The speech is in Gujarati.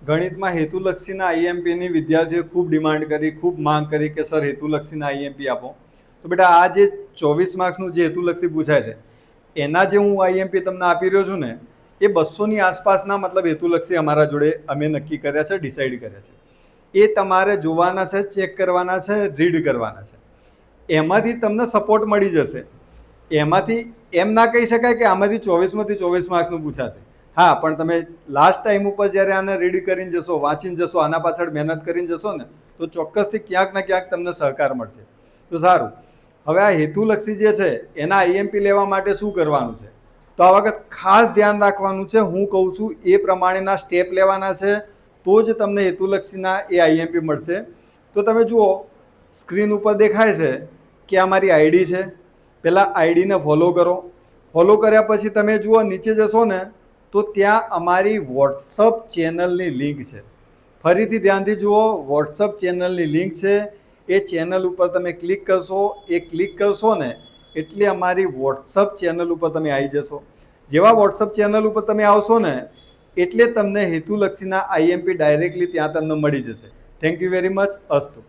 ગણિતમાં હેતુલક્ષીના આઈએમપીની વિદ્યાર્થીઓએ ખૂબ ડિમાન્ડ કરી, ખૂબ માંગ કરી કે સર હેતુલક્ષીના આઈએમપી આપો. તો બેટા આ જે 24 માર્ક્સનું જે હેતુલક્ષી પૂછાય છે એના જે હું આઈએમપી તમને આપી રહ્યો છું ને એ 200ની આસપાસના મતલબ હેતુલક્ષી અમારા જોડે અમે નક્કી કર્યા છે, ડિસાઈડ કર્યા છે. એ તમારે જોવાના છે, ચેક કરવાના છે, રીડ કરવાના છે. એમાંથી તમને સપોર્ટ મળી જશે. એમાંથી એમ ના કહી શકાય કે આમાંથી 24માંથી 24 માર્ક્સનું પૂછાશે. હા, પણ તમે લાસ્ટ ટાઈમ ઉપર જ્યારે આને રીડ કરીને જશો, વાંચીને જશો, આના પાછળ મહેનત કરીને જશો ને તો ચોક્કસથી ક્યાંક ને ક્યાંક તમને સહકાર મળશે. તો સારું, હવે આ હેતુલક્ષી જે છે એના આઈએમપી લેવા માટે શું કરવાનું છે? તો આ વખત ખાસ ધ્યાન રાખવાનું છે. હું કહું છું એ પ્રમાણેના સ્ટેપ લેવાના છે તો જ તમને હેતુલક્ષીના એ આઈએમપી મળશે. તો તમે જુઓ, સ્ક્રીન ઉપર દેખાય છે કે આ મારી આઈડી છે. પહેલાં આઈડીને ફોલો કરો. ફોલો કર્યા પછી તમે જુઓ નીચે જશો ને તો ત્યાં અમારી વોટ્સઅપ ચેનલની લિંક છે. ફરીથી ધ્યાનથી જુઓ, વોટ્સઅપ ચેનલની લિંક છે. એ ચેનલ ઉપર તમે ક્લિક કરશો. એ ક્લિક કરશો ને એટલે અમારી વોટ્સઅપ ચેનલ ઉપર તમે આવી જશો. જેવા વોટ્સઅપ ચેનલ ઉપર તમે આવશો ને એટલે તમને હેતુલક્ષીના આઈએમપી ડાયરેક્ટલી ત્યાં તમને મળી જશે. Thank you very much. અસ્તુ.